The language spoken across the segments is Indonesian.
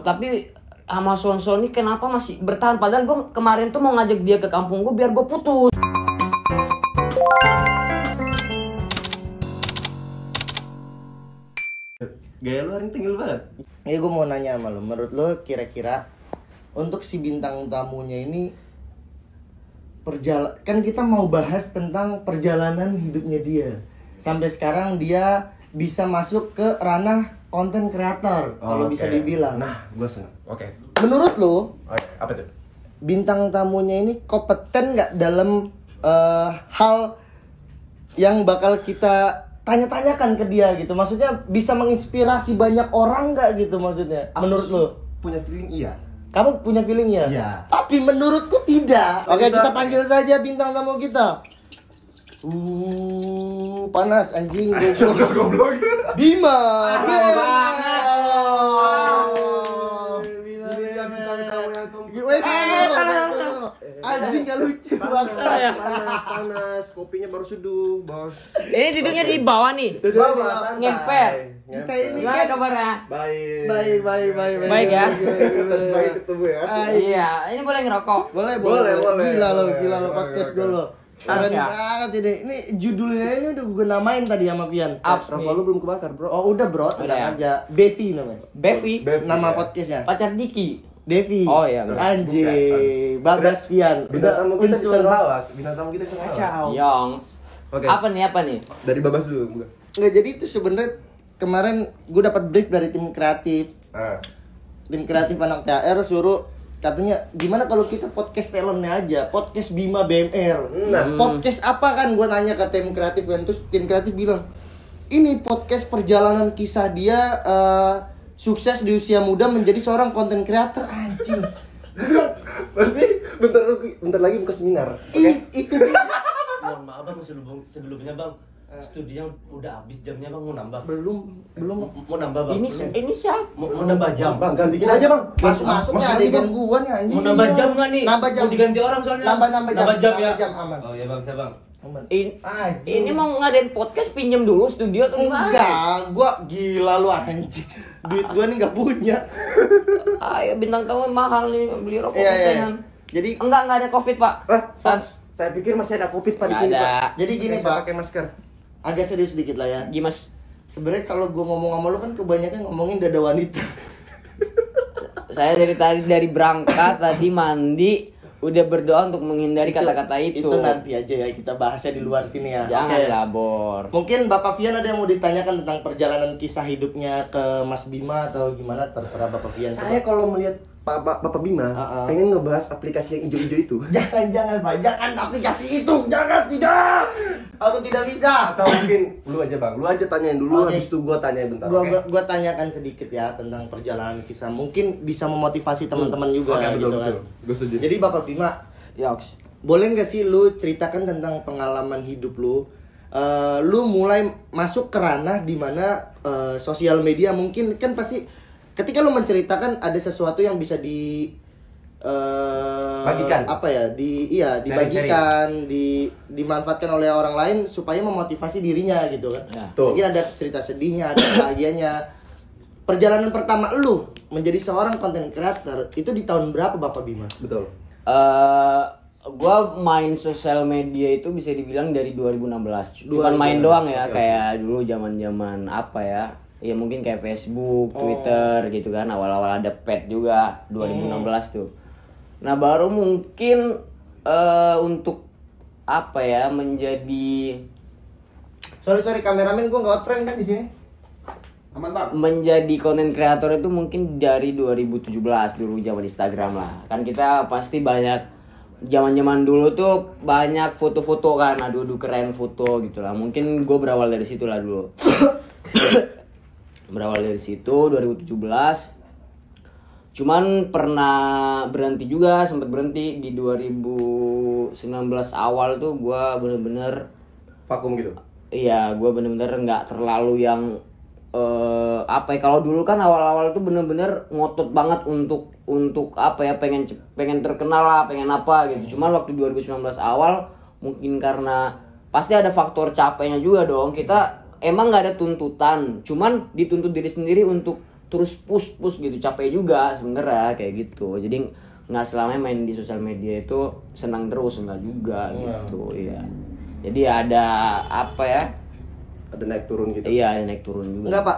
Tapi sama Sonson ini kenapa masih bertahan? Padahal gue kemarin tuh mau ngajak dia ke kampung gue biar gue putus. Gaya lu hari ini tinggal banget. Gue mau nanya sama lo, menurut lo kira-kira untuk si bintang tamunya ini kan kita mau bahas tentang perjalanan hidupnya dia. Sampai sekarang dia bisa masuk ke ranah konten kreator, kalau bisa dibilang. Nah, gue seneng. Oke. Menurut lo, Apa tuh? bintang tamunya ini kompeten nggak dalam hal yang bakal kita tanya-tanyakan ke dia gitu? Maksudnya bisa menginspirasi banyak orang nggak gitu maksudnya? Menurut lo? Punya feeling iya. Kamu punya feeling ya? Iya. Tapi menurutku tidak. Oke, kita panggil saja bintang tamu kita. Panas anjing. Goblok. Bima. Anjing gak lucu baksa. Panas. Kopinya baru seduh, Bos. Ini duduknya di bawah nih. Santai. Ngemper. Kita ini Gimana kan kabarnya? Baik. Baik ya? Baik ketemu ya. Iya, ini boleh ngerokok. Boleh. Gila lo podcast gue lo. Keren banget ini. Ini judulnya ini udah gue namain tadi sama Pian. Ups nih. Rokok lu belum kebakar, Bro. Oh udah bro, tenang ya? aja. Bevi namanya. Bevi, Nama podcastnya. pacar Diki. Devi. Oh, iya, bener. Anjing. Bagas Pian. Bintang tamu kita bisa unsur. ngelawak. Bintang tamu kita bisa ngelawak. Kacau. Yongs. Oke. Apa nih? Dari Babas dulu, enggak. Nggak, jadi itu sebenarnya kemarin gue dapat brief dari tim kreatif. Tim kreatif anak THR suruh katanya gimana kalau kita podcast talentnya aja, podcast Bima BMR. Podcast apa kan gue nanya ke tim kreatif kan, terus tim kreatif bilang ini podcast perjalanan kisah dia sukses di usia muda menjadi seorang konten creator. Anjing. Gue bilang Berarti bentar lagi buka seminar. itu dia. Mohon maaf bang, sebelumnya bang, studinya udah habis jamnya bang, mau nambah. belum Mau nambah bang. Ini siapa? Mau nambah jam. Bang, gantiin aja, Bang. masuknya adegan gua nih anjing. Mau nambah jam nggak nih? Nambah jam. Mau diganti orang soalnya. Nambah jam. jam ya. Nambah jam, aman. Oh ya bang, saya bang. Ini mau ngadain podcast, pinjem dulu studio atau gimana? Enggak, gua gila lu anjing. Duit gua nih enggak punya. Ayo, bintang tamu mahal nih, beli rokok Iya. katanya. Jadi Enggak ada Covid, Pak. Sans. Saya pikir masih ada Covid Pak di Nggak sini, ada. Pak. Jadi gini, Saya Pak. pakai masker. Agak serius dikit lah ya. Gimas. Sebenarnya kalau gua ngomong sama lu kan kebanyakan ngomongin dada wanita. Saya dari berangkat tadi mandi udah berdoa untuk menghindari kata-kata itu. Itu nanti aja ya, kita bahasnya di luar sini ya. Jangan Oke. labor. Mungkin Bapak Fian ada yang mau ditanyakan tentang perjalanan kisah hidupnya ke Mas Bima atau gimana, terserah Bapak Fian. Saya kalau melihat Bapak Bima pengen ngebahas aplikasi yang hijau-hijau itu. Jangan Pak, jangan aplikasi itu, jangan, tidak. Aku tidak bisa. Atau mungkin lu aja, Bang. Lu aja tanyain dulu, Oke. habis itu gua tanyain bentar. Gua tanyakan sedikit ya tentang perjalanan kisah, mungkin bisa memotivasi teman-teman juga Oke, gitu betul. kan. Gue setuju. Jadi Bapak Bima, Yoks. boleh nggak sih lu ceritakan tentang pengalaman hidup lu? Lu mulai masuk ke ranah dimana sosial media mungkin kan pasti ketika lu menceritakan ada sesuatu yang bisa Bagikan. apa ya, dibagikan, dimanfaatkan oleh orang lain supaya memotivasi dirinya gitu kan. Ya. Tuh. Mungkin ada cerita sedihnya, ada bahagianya. Perjalanan pertama lu menjadi seorang content creator itu di tahun berapa Bapak Bima? Betul. Gua main sosial media itu bisa dibilang dari 2016. Cuman 2016. main doang ya, Oke. kayak dulu zaman-zaman apa ya? Ya mungkin kayak Facebook, Twitter gitu kan. Awal-awal ada pet juga 2016 tuh. Nah, baru mungkin untuk apa ya, menjadi Sorry kameramen, gua nggak frame kan di sini. Aman Bang. menjadi konten kreator itu mungkin dari 2017 dulu, zaman Instagram lah. Kan kita pasti banyak zaman-zaman dulu tuh banyak foto-foto kan, aduh keren foto gitu lah. Mungkin gue berawal dari situ lah dulu. Berawal dari situ 2017. Cuman pernah berhenti juga, sempat berhenti di 2019 awal tuh gue bener-bener Vakum gitu. iya, gue bener-bener nggak terlalu yang apa ya, kalau dulu kan awal-awal tuh bener-bener ngotot banget untuk apa ya, pengen terkenal lah, pengen apa gitu. Cuman waktu 2019 awal mungkin karena pasti ada faktor capeknya juga dong. Kita emang nggak ada tuntutan, cuman dituntut diri sendiri untuk terus push gitu, capek juga sebenarnya kayak gitu. Jadi nggak selamanya main di sosial media itu senang terus, enggak juga gitu. Iya. Jadi ada apa ya? Ada naik turun gitu. Iya, ada naik turun juga. Enggak Pak,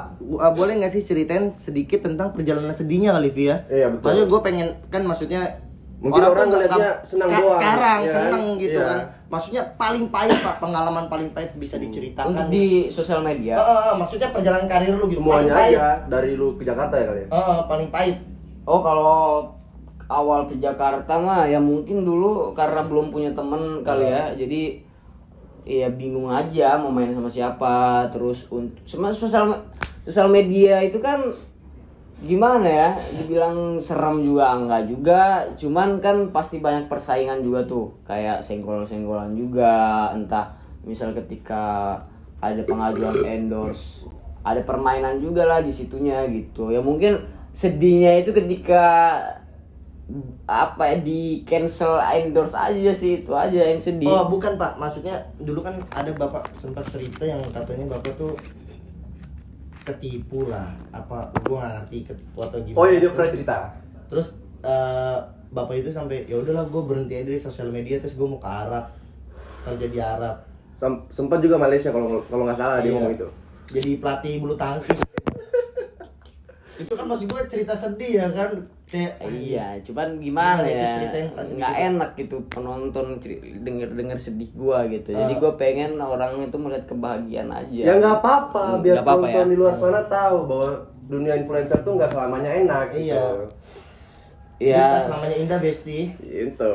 boleh nggak sih ceritain sedikit tentang perjalanan sedihnya kali Vi ya? Iya, betul. Maksudnya gue pengen kan maksudnya mungkin orang tuh ngeliatnya senang doang. sekarang ya, seneng gitu iya. kan. Maksudnya paling pahit Pak, pengalaman paling pahit bisa diceritakan. Untuk di sosial media. Maksudnya perjalanan karir lu gitu. Semuanya paling pahit. aja dari lu ke Jakarta ya kali ya. Paling pahit. Oh, kalau awal ke Jakarta mah ya mungkin dulu karena belum punya temen kali ya. Jadi ya bingung aja mau main sama siapa. Terus sosial media itu kan gimana ya, dibilang serem juga enggak juga, cuman kan pasti banyak persaingan juga tuh, kayak senggol-senggolan juga, entah misal ketika ada pengajuan endorse, ada permainan juga lah di situnya gitu. Ya mungkin sedihnya itu ketika apa ya, di cancel endorse aja sih, itu aja yang sedih. Oh bukan Pak, maksudnya dulu kan ada Bapak sempat cerita yang katanya Bapak tuh ketipu lah, apa gua nggak ngerti ketipu atau gimana. Oh iya, dia pernah cerita. Terus Bapak itu sampai ya udahlah gue berhenti aja dari sosial media, terus gue mau ke Arab, kerja di Arab. Sempat juga Malaysia kalau nggak salah dia ngomong itu. Jadi pelatih bulu tangkis. Itu kan maksud gue cerita sedih ya kan, kayak Iya, cuman gimana itu ya, ceritain pas nggak sedih. enak gitu penonton denger sedih gua gitu. Jadi gua pengen orang itu melihat kebahagiaan aja. Ya nggak apa-apa, biar Nggak apa-apa penonton ya. di luar sana tahu bahwa dunia influencer tuh nggak selamanya enak Iya. gitu. Ya, Kita namanya indah Besti. Gitu.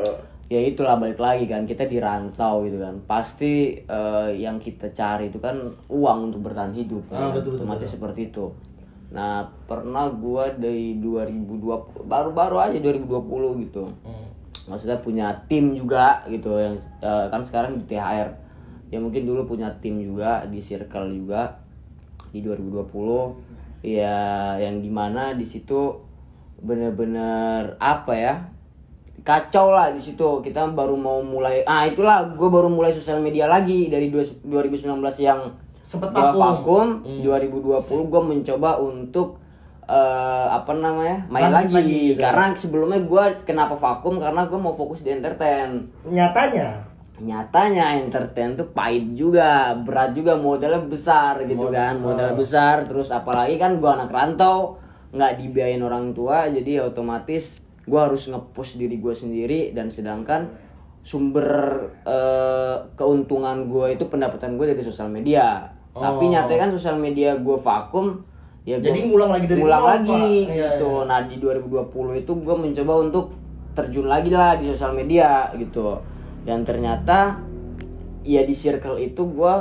ya itulah, balik lagi kan, kita di rantau gitu kan. Pasti yang kita cari itu kan uang untuk bertahan hidup. Betul. Otomatis seperti itu. Nah, pernah gua dari 2020 baru-baru aja 2020 gitu. Maksudnya punya tim juga gitu yang kan sekarang di THR. Ya mungkin dulu punya tim juga di Circle juga di 2020. Ya yang dimana di situ bener-bener apa ya? Kacau lah di situ. Kita baru mau mulai itulah gue baru mulai sosial media lagi dari 2019 yang Sempet gua vakum. 2020 gue mencoba untuk main Bangkit lagi gitu. Karena sebelumnya gue kenapa vakum, karena gue mau fokus di entertain. Nyatanya entertain tuh pahit juga, berat juga, modalnya besar gitu kan, modal besar. Terus apalagi kan gue anak rantau, nggak dibiayain orang tua, jadi otomatis gue harus nge-push diri gue sendiri. Dan sedangkan sumber keuntungan gue itu pendapatan gue dari sosial media. Tapi nyatanya kan sosial media gue vakum, ya Jadi ngulang lagi dari nol, Pak. gitu. Iya. Nah di 2020 itu gue mencoba untuk terjun lagi lah di sosial media gitu. Dan ternyata ya di circle itu gue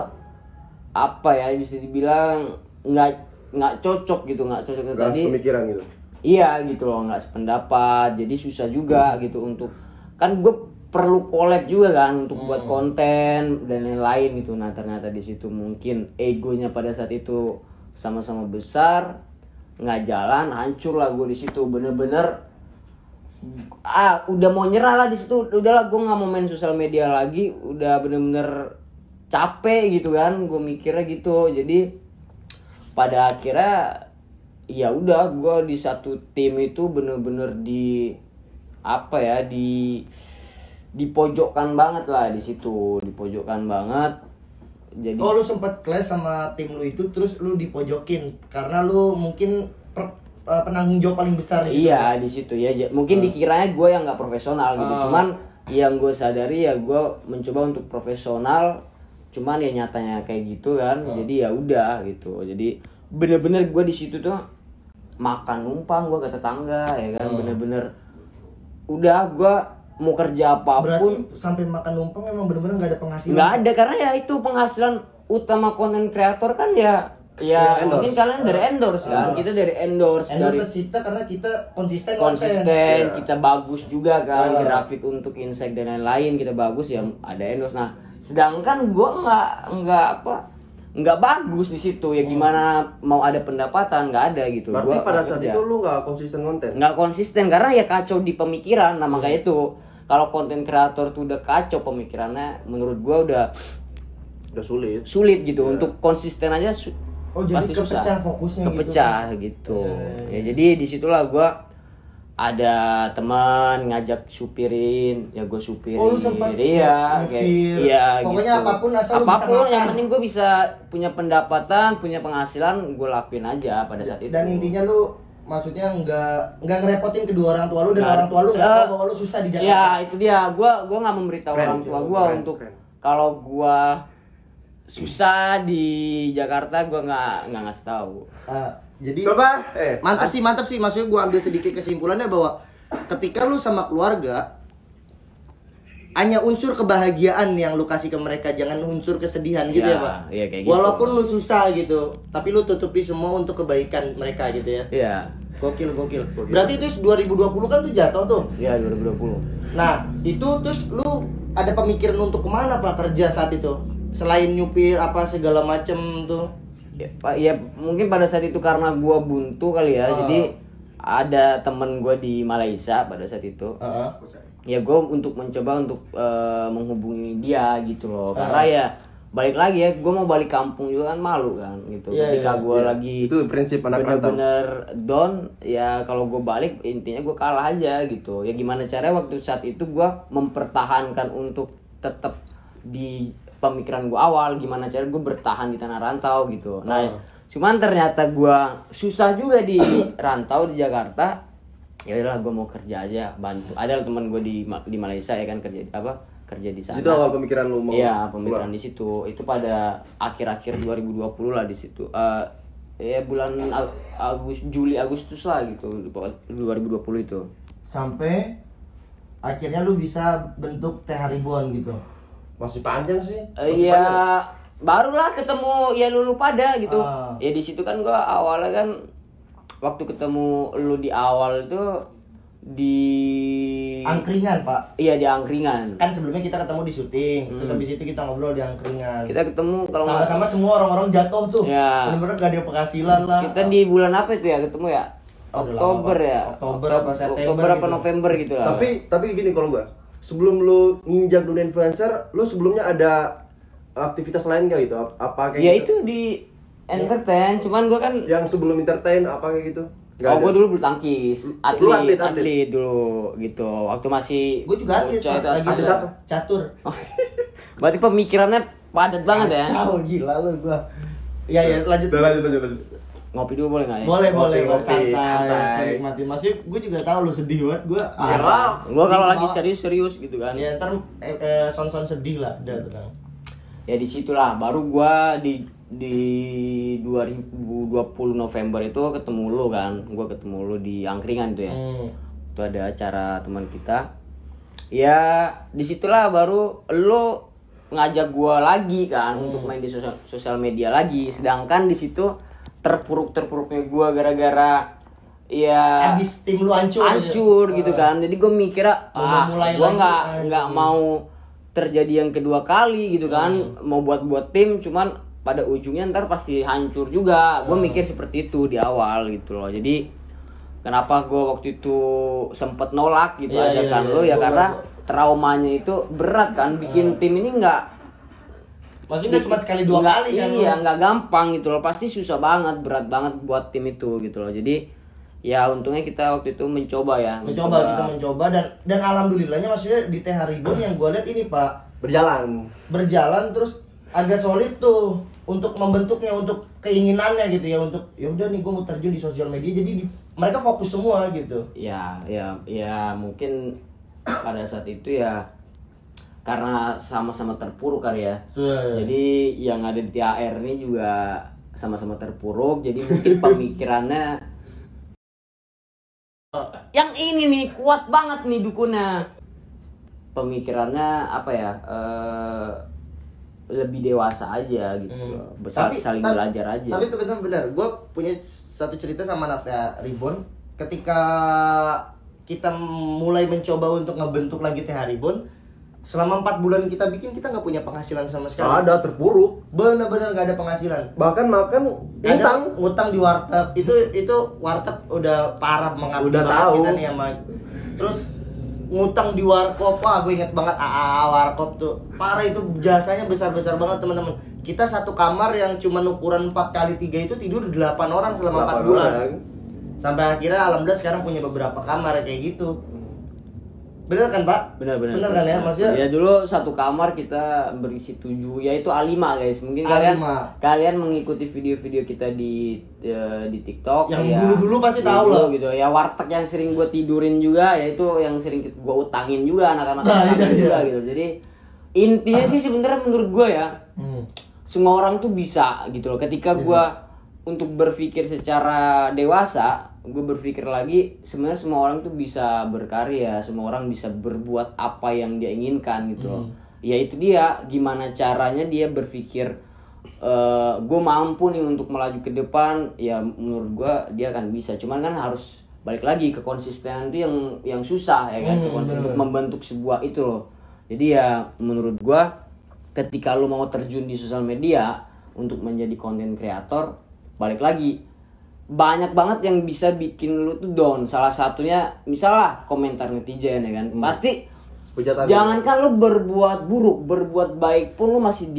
apa ya, bisa dibilang nggak cocok gitu, nggak cocok Nggak tadi. pemikiran gitu. Iya gitu loh, nggak sependapat. Jadi susah juga gitu untuk, kan gue perlu collab juga kan untuk buat konten dan lain-lain gitu. Nah ternyata di situ mungkin egonya pada saat itu sama-sama besar, nggak jalan, hancur lah gue di situ. Bener-bener udah mau nyerah lah di situ. Udahlah, gue nggak mau main sosial media lagi. Udah bener-bener capek gitu kan, gue mikirnya gitu. Jadi pada akhirnya ya udah, gue di satu tim itu bener-bener di dipojokkan banget lah di situ, dipojokkan banget. Jadi lu sempat clash sama tim lu itu, terus lu dipojokin karena lu mungkin penanggung jawab paling besar gitu. Iya di situ ya, mungkin dikiranya gue yang nggak profesional gitu. Cuman yang gue sadari ya gue mencoba untuk profesional, cuman ya nyatanya kayak gitu kan. Jadi ya udah gitu. Jadi bener-bener gue di situ tuh makan numpang gue ke tetangga ya kan. Bener-bener udah, gue mau kerja apapun. Berarti sampai makan numpang emang bener-bener nggak ada penghasilan? Nggak ada, karena ya itu penghasilan utama konten kreator kan ya mungkin kalian dari endorse kan. Kita dari endorse dari kita karena kita konsisten konsisten, kita bagus juga kan, grafik untuk insek dan lain-lain kita bagus ya, ada endorse. Nah sedangkan gue nggak bagus di situ ya, gimana mau ada pendapatan, nggak ada gitu. Berarti Gua pada saat kerja. itu lu nggak konsisten konten? Nggak konsisten karena ya kacau di pemikiran. Nah makanya itu kalau konten kreator tuh udah kacau pemikirannya, menurut gue udah Udah sulit. gitu. Untuk konsisten aja Oh, jadi pasti susah. kepecah fokusnya Kepecah gitu. Ya jadi disitulah gue ada teman ngajak supirin, ya gue supirin. Oh, lu sempat iya, iya pokoknya gitu. apapun asal lu bisa apapun makan. yang penting gue bisa punya pendapatan, punya penghasilan, gue lakuin aja pada saat itu. Dan intinya lu maksudnya nggak ngerepotin kedua orang tua lu dan orang tua lu nggak tahu bahwa lu susah di Jakarta. Ya itu dia, gue nggak memberitahu orang tua gue untuk kalau gue susah di Jakarta, gue nggak ngasih tahu. Jadi Coba, mantap sih maksudnya gue ambil sedikit kesimpulannya bahwa ketika lu sama keluarga hanya unsur kebahagiaan yang lu kasih ke mereka, jangan unsur kesedihan gitu ya Pak. Iya, kayak gitu. Walaupun lu susah gitu, tapi lu tutupi semua untuk kebaikan mereka gitu ya. Iya. Gokil. Berarti itu 2020 kan tuh jatuh tuh. Iya 2020. Nah, itu terus lu ada pemikiran untuk kemana Pak kerja saat itu? Selain nyupir apa segala macem tuh. Ya, Pak, ya mungkin pada saat itu karena gua buntu kali ya. Jadi ada temen gua di Malaysia pada saat itu. Ya gua untuk mencoba untuk menghubungi dia gitu loh. Karena ya balik lagi ya, gua mau balik kampung juga kan malu kan gitu. Ketika gua lagi itu prinsip anak rantau. bener-bener down, ya kalau gua balik intinya gua kalah aja gitu. Ya gimana caranya waktu saat itu gua mempertahankan untuk tetap di pemikiran gue awal, gimana cara gue bertahan di tanah rantau gitu. Nah, cuman ternyata gue susah juga di rantau di Jakarta. Ya udahlah, gue mau kerja aja, bantu. Ada teman gue di Malaysia ya kan kerja di sana. Itu awal pemikiran lu mau. Iya, pemikiran di situ. Itu pada akhir-akhir 2020 lah di situ. Ya bulan Juli Agustus lah gitu 2020 itu. Sampai akhirnya lu bisa bentuk Teh Haribon gitu. Masih panjang sih. Iya, barulah ketemu ya lu pada gitu. Ya di situ kan gua awalnya kan waktu ketemu lu di awal itu di Angkringan Pak. Iya di Angkringan. Kan sebelumnya kita ketemu di syuting, terus habis itu kita ngobrol di Angkringan. Kita ketemu kalau nggak sama-sama semua orang-orang jatuh tuh. Ya. Bener-bener gak ada penghasilan lah. Kita di bulan apa itu ya ketemu ya? Oktober ya. Oktober apa September Oktober apa gitu. November gitu lah. Tapi gini kalau gua, sebelum lu nginjak dunia influencer, lu sebelumnya ada aktivitas lain gak gitu? Apa kayak ya gitu? itu di entertain, cuman gua kan Yang sebelum entertain apa kayak gitu? gue dulu bulu tangkis, Lu atlet dulu gitu. Waktu masih Gue juga atlet, bocah Pak. itu Lagi atlet apa? catur. Berarti pemikirannya padat banget ya. Kacau gila lu gua. Ya lanjut. Lanjut. Ngopi dulu boleh nggak ya? Boleh, Ngopi, santai. Menikmati. Maksudnya gue juga tahu lu sedih banget, gue. Gue kalau lagi serius gitu kan. Ya ntar son-son sedih lah, udah tenang. Ya disitulah baru gue di 2020 November itu ketemu lu kan. Gue ketemu lu di Angkringan tuh ya. Itu ada acara teman kita. Ya disitulah baru lu ngajak gue lagi kan untuk main di sosial media lagi. Sedangkan di situ terpuruknya gue gara-gara ya abis tim lu hancur gitu kan. Jadi gue mikirnya gue nggak mau terjadi yang kedua kali gitu kan. Mau buat tim cuman pada ujungnya ntar pasti hancur juga. Gue mikir seperti itu di awal gitu loh. Jadi kenapa gue waktu itu sempet nolak gitu ajakan lo ya karena traumanya itu berat kan. Bikin tim ini nggak, maksudnya cuma sekali dua kali kan. Iya, nggak gampang gitu loh. Pasti susah banget, berat banget buat tim itu gitu loh. Jadi ya untungnya kita waktu itu mencoba kita mencoba dan alhamdulillahnya maksudnya di Teh Haribon yang gue lihat ini Pak berjalan terus agak solid tuh untuk membentuknya, untuk keinginannya gitu ya, untuk ya udah nih gue mau terjun di sosial media, jadi mereka fokus semua gitu. Ya mungkin pada saat itu ya karena sama-sama terpuruk kali ya. Jadi yang ada di THR ini juga sama-sama terpuruk, jadi mungkin pemikirannya yang ini nih kuat banget nih dukunnya. Pemikirannya apa ya? Lebih dewasa aja gitu loh. Saling belajar aja. Tapi benar, gue punya satu cerita sama Natya Ribon. Ketika kita mulai mencoba untuk ngebentuk lagi Teh Haribon, selama 4 bulan kita bikin, kita nggak punya penghasilan sama sekali. Ada, terpuruk. Bener-bener nggak ada penghasilan. Bahkan makan ngutang di warteg. Itu warteg udah parah mengabdi udah tahu kita nih sama. Terus ngutang di warkop. Wah, gue inget banget warkop tuh. Parah, itu jasanya besar-besar banget teman-teman. Kita satu kamar yang cuma ukuran 4x3 itu tidur 8 orang selama 4 bulan. Sampai akhirnya alhamdulillah sekarang punya beberapa kamar kayak gitu. Bener kan, Pak? Benar. Bener kan ya, maksudnya? Ya dulu satu kamar kita berisi 7, yaitu A5 guys. Mungkin A5. kalian mengikuti video-video kita di TikTok Yang ya, dulu-dulu pasti tahu lah. gitu. Ya warteg yang sering gue tidurin juga, yaitu yang sering gue utangin juga anak-anak juga gitu. Jadi intinya sih sebenarnya menurut gue ya, semua orang tuh bisa gitu loh. Ketika gue untuk berpikir secara dewasa, gue berpikir lagi sebenarnya semua orang tuh bisa berkarya, semua orang bisa berbuat apa yang dia inginkan gitu loh. Ya itu dia, gimana caranya dia berpikir gue mampu nih untuk melaju ke depan. Ya menurut gue dia akan bisa, cuman kan harus balik lagi ke konsistenan itu yang susah ya kan, untuk membentuk sebuah itu loh. Jadi ya menurut gue ketika lu mau terjun di sosial media untuk menjadi konten kreator, balik lagi banyak banget yang bisa bikin lu tuh down. Salah satunya misalnya komentar netizen ya kan. Pasti jangankan lu berbuat buruk, berbuat baik pun lu masih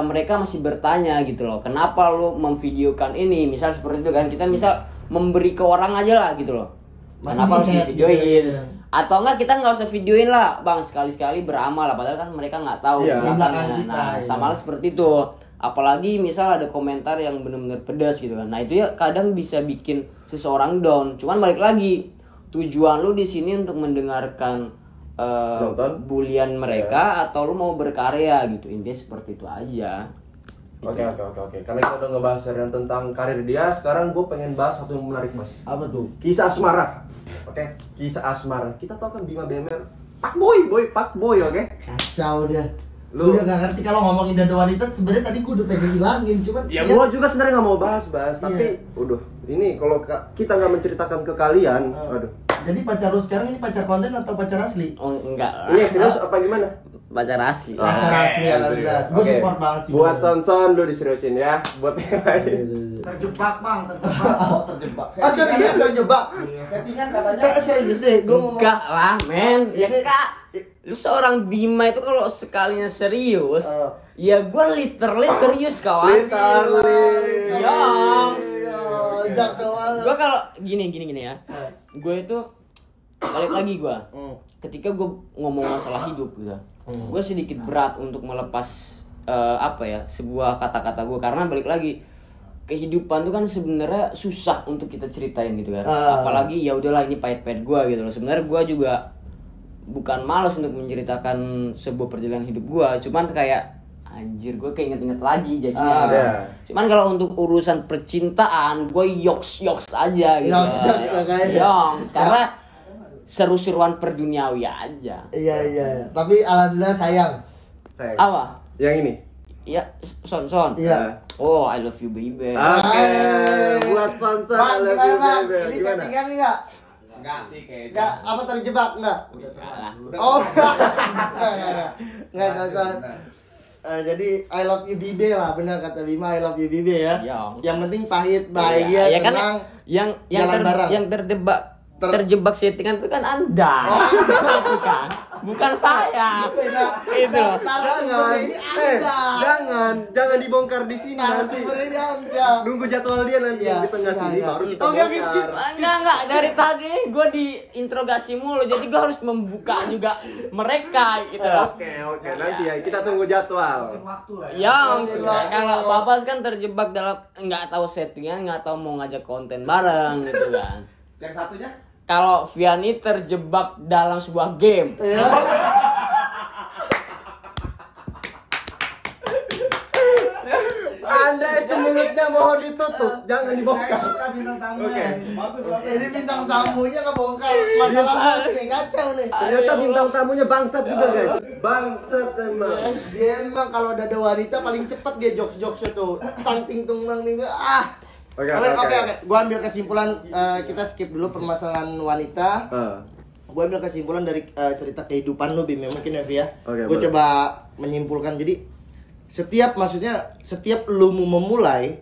mereka masih bertanya gitu loh. Kenapa lu memvideokan ini? Misal seperti itu kan. Kita misal memberi ke orang aja lah gitu loh. Kenapa harus videoin? Atau enggak kita nggak usah videoin lah, Bang, sekali-sekali beramal lah. Padahal kan mereka nggak tahu belakangnya. Nah, sama lah seperti itu. Apalagi misal ada komentar yang benar-benar pedas gitu kan. Nah itu ya kadang bisa bikin seseorang down. Cuman balik lagi, tujuan lu di sini untuk mendengarkan bulian mereka atau lu mau berkarya gitu. Intinya seperti itu aja. Oke. Karena kita udah ngebahas tentang karir dia, sekarang gue pengen bahas satu yang menarik, Mas. Apa tuh? Kisah asmara. Oke, kisah asmara. Kita tahu kan Bima BMR, Pak Boy, oke? Kacau dia. Lu udah gak ngerti kalau ngomongin dada wanita. Sebenarnya tadi gue udah pengen hilangin, cuman ya gue juga sebenarnya nggak mau bahas, tapi udah ini kalau kita nggak menceritakan ke kalian, aduh. Jadi pacar lu sekarang ini pacar konten atau pacar asli? Oh enggak. Ini serius apa gimana? Pacar asli. Pacar asli ya, gue support banget sih. Buat Son lu diseriusin ya, buat yang lain. Terjebak, Bang, terjebak. Serius terjebak. Settingan katanya. Serius deh, gue mau. Enggak lah, men. Ya Kak, lu seorang Bima itu kalau sekalinya serius, ya gue literally serius kawan. Gue kalau gini ya, gue itu balik lagi gue. Ketika gue ngomong masalah hidup gitu, gue sedikit berat untuk melepas sebuah kata-kata gue, karena balik lagi kehidupan tuh kan sebenarnya susah untuk kita ceritain gitu kan. Apalagi ya udahlah ini pahit-pahit gue gitu loh. Sebenarnya gue juga bukan malas untuk menceritakan sebuah perjalanan hidup gue, cuman kayak anjir gue keinget-inget lagi jadinya. Cuman kalau untuk urusan percintaan gue yoks aja gitu. Yoks karena seru-seruan perduniawi aja. Iya. Tapi alhamdulillah sayang. Apa? Yang ini? Iya, Son. Iya. Oh, I love you baby. Oke, buat Son, I love you baby. Ini settingan nih nggak? Enggak sih kayaknya. Enggak, apa terjebak enggak? Oh, enggak. Son. Jadi I love you Bibe lah, benar kata Bima, I love you Bibe ya. Yang penting pahit, bahagia, ya, senang. Kan, yang terjebak settingan itu kan Anda. Bukan. Bukan saya. Itu. Jangan dibongkar di sini nanti. Ini Anda. Nunggu jadwal dia nanti di tengah sini baru kita bongkar. Enggak, dari tadi gue diinterogasi mulu, jadi gue harus membuka juga mereka gitu. Oke, nanti ya kita tunggu jadwal. Kalau Babas kan terjebak dalam nggak tahu settingan, nggak tahu mau ngajak konten bareng gitu kan. Yang satunya? Kalau Vianney terjebak dalam sebuah game. Anda itu mulutnya mohon ditutup, jangan dibongkar. Oke. Ini bintang tamunya kebongkar. Masalah nih kacau nih. Ternyata bintang tamunya bangsat juga, guys. Bangsat emang. Dia emang kalau dada wanita paling cepet dia jokes-jokesnya tuh. Tang ting tung nang ting. Oke. Gua ambil kesimpulan, kita skip dulu permasalahan wanita. Gua ambil kesimpulan dari cerita kehidupan lu Bim, mungkin ya Vi ya. Gua coba menyimpulkan. Jadi setiap lu mau memulai,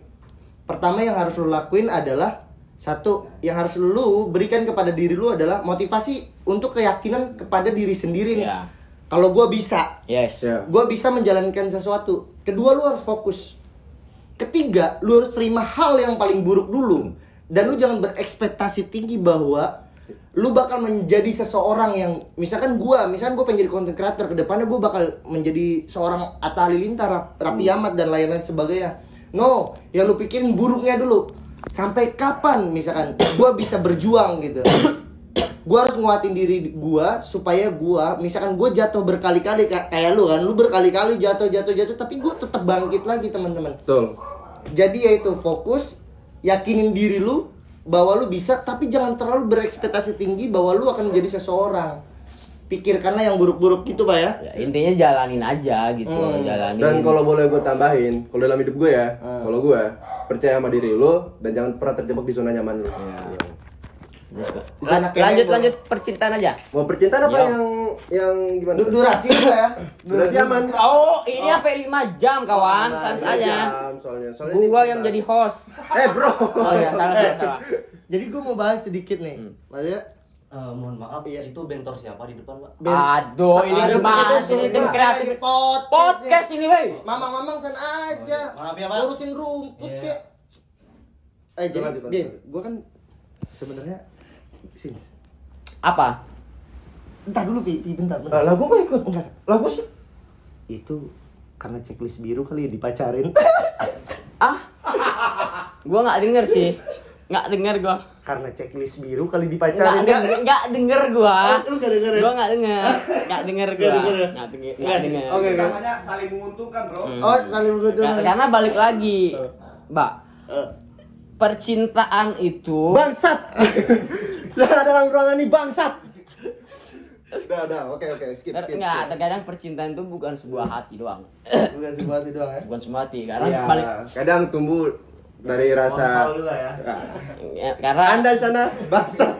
pertama yang harus lu lakuin adalah Satu, yang harus lu berikan kepada diri lu adalah motivasi untuk keyakinan kepada diri sendiri nih. Ya. Kalau gue bisa, Yes. Ya. gue bisa menjalankan sesuatu. Kedua, lu harus fokus. Ketiga, lu harus terima hal yang paling buruk dulu. Dan lu jangan berekspektasi tinggi bahwa lu bakal menjadi seseorang yang misalkan gue pengen jadi content creator, ke depannya gue bakal menjadi seorang Atta Halilintar, Raffi Ahmad dan lain-lain sebagainya. No, yang lu pikirin buruknya dulu. Sampai kapan misalkan gue bisa berjuang gitu. Gue harus nguatin diri gue supaya gue misalkan gue jatuh berkali-kali kayak lu kan, lu berkali-kali jatuh tapi gue tetap bangkit lagi teman-teman. Betul. Jadi yaitu fokus, yakinin diri lu bahwa lu bisa, tapi jangan terlalu berekspektasi tinggi bahwa lu akan menjadi seseorang. Pikirkanlah yang buruk-buruk gitu Pak ya. Ya, intinya jalanin aja gitu, jalanin. Dan kalau boleh gue tambahin, kalau dalam hidup gue ya, kalau gue percaya sama diri lo dan jangan pernah terjebak di zona nyaman lo. Lanjut percintaan aja. Mau percintaan apa Yo. yang gimana? Durasi Pak ya. Durasi aman. Oh, ini sampai 5 jam kawan, sans aja. Soalnya Gua yang jadi host. bro. Oh ya, salah. Jadi gue mau bahas sedikit nih. Maksudnya Mohon maaf, itu bentor siapa di depan, Pak? Aduh, ini gimana sih ini tim kreatif podcast ini, wey. Mamang sana aja. Maaf ya, Pak. Ngurusin rumput Iya. kek. Jadi Lanjut. Din, gue kan sebenarnya sini. Apa? Bentar dulu, Pi, bentar. Lah gue gak ikut. Enggak. Lah gue sih. Itu karena checklist biru kali ya dipacarin. Gua nggak denger sih. Nggak denger gua. Karena checklist biru kali dipacarin. Nggak denger gua. Lu gak denger ya? Gua nggak denger. Nggak denger gua. Nggak denger ya? Nggak denger. Oke. Namanya saling menguntungkan, bro. Oh, saling menguntungkan. Karena balik lagi, Mbak. Percintaan itu Bangsat. Jangan dalam ruangan ini bangsat. Udah, oke, skip. Nggak, terkadang percintaan itu bukan sebuah hati doang. Bukan sebuah itu doang ya. Bukan sebuah hati, karena Iya, balik kadang tumbuh dari rasa Tahu juga ya. ya, karena Anda di sana bangsat.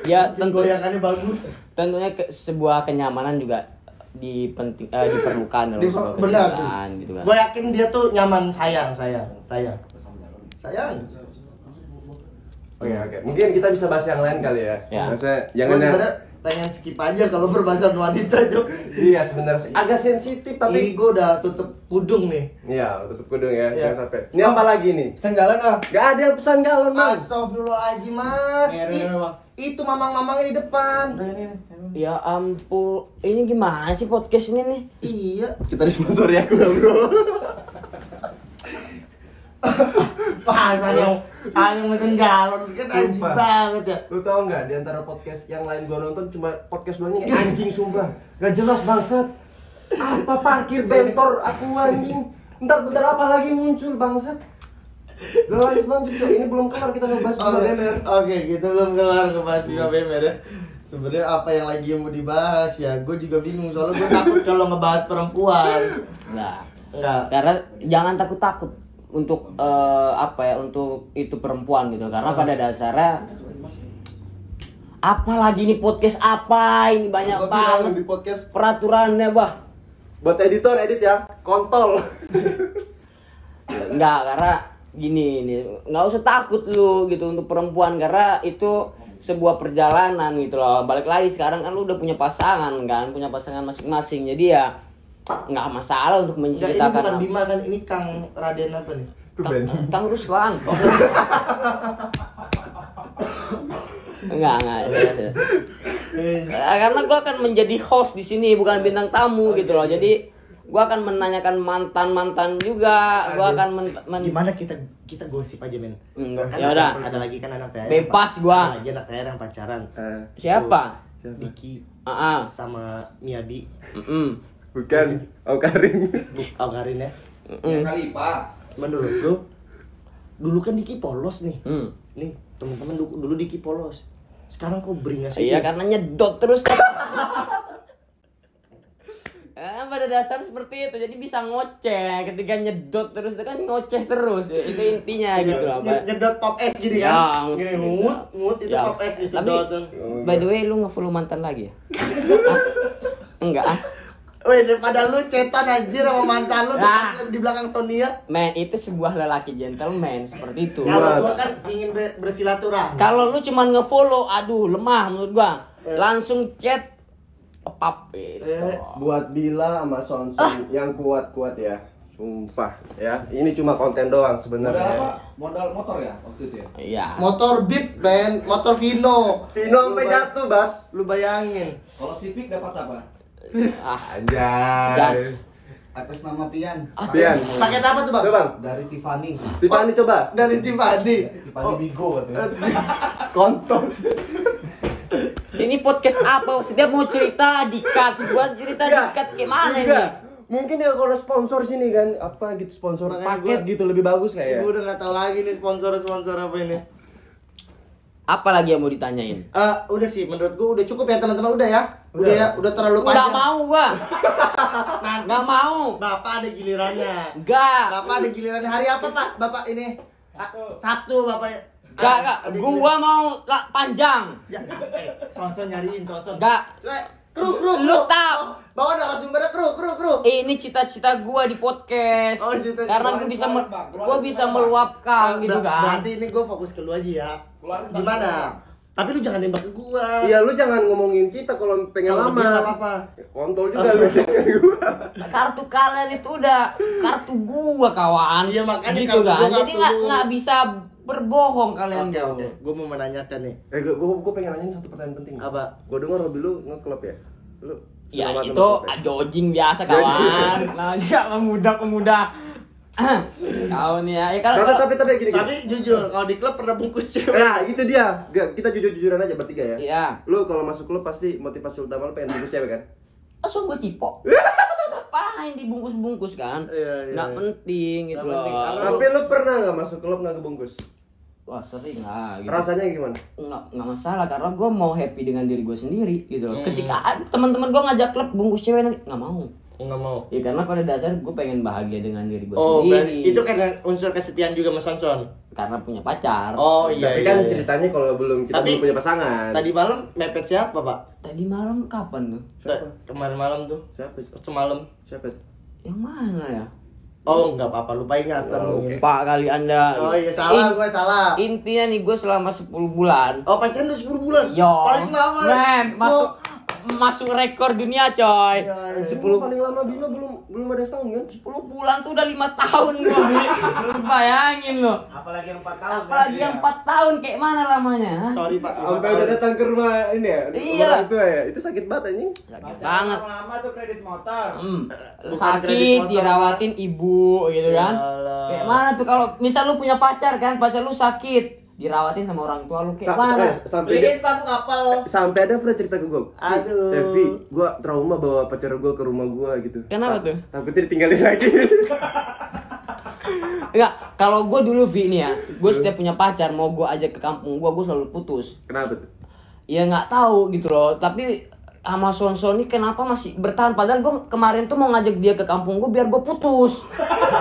ya Goyangannya bagus. tentunya sebuah kenyamanan juga diperlukan dalam sebuah Benar. percintaan gitu kan. Gue yakin dia tuh nyaman sayang. Oke. Mungkin kita bisa bahas yang lain kali ya. Ya. Maksudnya Gue jangan sebenarnya pengen skip aja kalau berbahasan wanita, Jok. Iya, sebenarnya agak sensitif Tapi tapi gue udah tutup kudung nih. iya, tutup kudung ya, Iya. jangan sampai. Ini apa lagi nih? Senggalan ah. Gak ada yang pesan galon, Mas. Astagfirullahaladzim, Mas. Itu mamang-mamangnya di depan. Ya ampun, ini gimana sih podcast ini nih? Iya. Kita disponsori aku lah, Bro. Pasan yang mesen galon kan anjing Sumpah. banget ya. Lu tau nggak di antara podcast yang lain gua nonton cuma podcast doang ini anjing sumpah. Gak jelas bangsat. Apa parkir bentor aku anjing. Bentar apa lagi muncul bangsat. Udah lanjut Cok. Ini belum kelar kita ngebahas Bima Bemer. Oke, kita belum kelar ngebahas Bima Bemer ya. Sebenarnya apa yang lagi mau dibahas ya? Gue juga bingung soalnya gue takut kalau ngebahas perempuan. Enggak. Enggak. Karena jangan takut untuk untuk itu perempuan gitu. Karena pada dasarnya apalagi ini podcast apa ini banyak Gua bilang banget di podcast peraturannya, bah. buat editor edit ya, kontol. Enggak, karena gini nih, nggak usah takut lu gitu untuk perempuan karena itu sebuah perjalanan gitu loh. Balik lagi sekarang kan lu udah punya pasangan masing-masing. Jadi ya nggak masalah untuk Enggak, ini menceritakan. bukan Bima kan, ini Kang Raden apa nih? Kang Ruslan. Enggak. Karena gua akan menjadi host di sini bukan bintang tamu gitu loh. Jadi gua akan menanyakan mantan juga. Gua akan Gimana kita gosip aja men? Enggak. Kan Ya udah. ada lagi kan anak THR. Bebas gua. Ada lagi anak THR yang pacaran. Siapa? Diki sama Miyabi. Bukan, Karin. Karin ya. Kali Pak. Menurut lu dulu kan Diki polos nih. Nih, teman-teman dulu Diki polos. Sekarang kok beringas Iya, karena nyedot terus. Pada dasar seperti itu, jadi bisa ngoceh. Ketika nyedot terus itu kan ngoceh terus. Itu intinya gitu loh. Nyedot pop es gini kan. Gini mut itu pop es Tapi disedot. by the way lu nge-follow mantan lagi ya? Enggak ah. Weh, daripada lu cetan anjir sama mantan lu Nah. di belakang Sonia. Men, itu sebuah lelaki gentleman seperti itu. Kalau gua kan ingin bersilaturahmi. Kalau lu cuman nge-follow, aduh lemah menurut gua. Langsung chat pap itu. Buat Bila sama Sonson yang kuat-kuat ya. Sumpah ya. Ini cuma konten doang Modal sebenarnya. apa? Modal motor ya waktu itu ya? Iya. Motor Beat, Ben, motor Vino. Vino sampai jatuh, Bas. Lu bayangin. Kalau Civic dapat apa? Ah, Anjay. gas. Atas nama Pian. Pian. Pakai apa tuh, Bang? Coba, Bang. Dari Tiffany. Tiffany coba. Dari Tiffany. Tiffany Bigo katanya. Kontol. Ini podcast apa? Setiap mau cerita dikat, sebuah cerita dikat kayak mana ini? Enggak. Mungkin ya kalau sponsor sini kan apa gitu sponsor Makanya paket gua- gitu lebih bagus kayak. Gue udah nggak tahu lagi nih sponsor apa ini. Apa lagi yang mau ditanyain? Udah sih, menurut gue udah cukup ya teman-teman, udah ya. Udah ya, udah terlalu Nggak panjang. mau gua. Nggak mau. Bapak ada gilirannya. Nggak. Bapak ada gilirannya hari apa, Pak? Bapak ini Sabtu Bapaknya. Nggak. Gua mau panjang. Ya, Sonson nyariin Sonson. Nggak. Kru. Lu tahu. Bawa narasumbernya kru. Ini cita-cita gua di podcast. Oh, cita-cita. Karena gua bisa gua bisa meluapkan gitu kan. Berarti ini gue fokus ke lu aja ya. Keluarin Gimana? Tapi lu jangan nembak ke gua. Iya, lu jangan ngomongin kita kalau pengen Kalau lama. dia nggak apa-apa. Kontol juga lu. Kartu kalian itu udah kartu gua kawan. Iya, makanya gitu kartu kan. gua Jadi kartu lu. nggak bisa berbohong kalian tuh. Oke. Gue mau menanyakan nih. Gue pengen nanyain satu pertanyaan penting. Apa? Gue dengar hobi lu nge-club ya? Lu Ya selamat itu nge-club ya? jogging biasa kawan. Nah juga pemuda-pemuda. Kau nih ya. Ya kalau Tapi gini. Tapi jujur, kalau di klub pernah bungkus cewek. Nah, itu dia. Kita jujur-jujuran aja bertiga ya. Iya. Lu kalau masuk klub pasti motivasi utama lu pengen bungkus cewek kan? Langsung gue cipok. Ngapain dibungkus-bungkus kan? Iya. Nggak penting gitu Nggak loh. penting, karena Tapi lu pernah nggak masuk klub nggak kebungkus? Wah sering lah gitu. Rasanya gimana? Nggak masalah karena gue mau happy dengan diri gue sendiri gitu loh. Ketika teman-teman gue ngajak klub bungkus cewek nanti nggak mau. Nggak mau. Ya karena pada dasarnya gue pengen bahagia dengan diri gue Oh, sendiri. berarti itu karena unsur kesetiaan juga Mas Sonson. Karena punya pacar. Oh iya. Tapi kan ceritanya kalau kita Tapi belum punya pasangan. Tadi malam mepet siapa, Pak? Tadi malam kapan tuh? Kemarin malam tuh. Siapa? Semalam. Siapa? Yang mana ya? Oh, nggak apa-apa, lupa ingatan Oh, mungkin. Pak kali anda. Oh iya, salah, gue salah. Intinya nih gue selama 10 bulan. Oh, pacaran udah 10 bulan? Yo. Paling lama. Men, masuk rekor dunia coy. Iya, 10 paling lama Bima belum ada setahun kan? 10 bulan tuh udah 5 tahun gue. Bayangin lo. Apalagi yang 4 tahun. Apalagi yang 4 tahun kayak mana lamanya? Hah? Sorry, Pak. Sampai udah datang ke rumah ini ya? Iya. Orang tua ya? Itu sakit banget anjing. Sakit banget. Lama tuh kredit motor. Bukan Sakit kredit motor, dirawatin ibu gitu kan. Yalah. Kayak mana tuh kalau misal lu punya pacar kan, pacar lu sakit, dirawatin sama orang tua lu kayak mana? Sampai Beliin sepatu kapal. sampai ada pernah cerita ke gue. Aduh. Devi, gue trauma bawa pacar gue ke rumah gue gitu. Kenapa tuh? Takutnya ditinggalin lagi. Enggak, kalau gue dulu Vi nih ya, gue setiap punya pacar mau gue ajak ke kampung gue selalu putus. Kenapa tuh? Ya nggak tahu gitu loh, tapi sama Sonson ini kenapa masih bertahan? Padahal gue kemarin tuh mau ngajak dia ke kampung gue biar gue putus.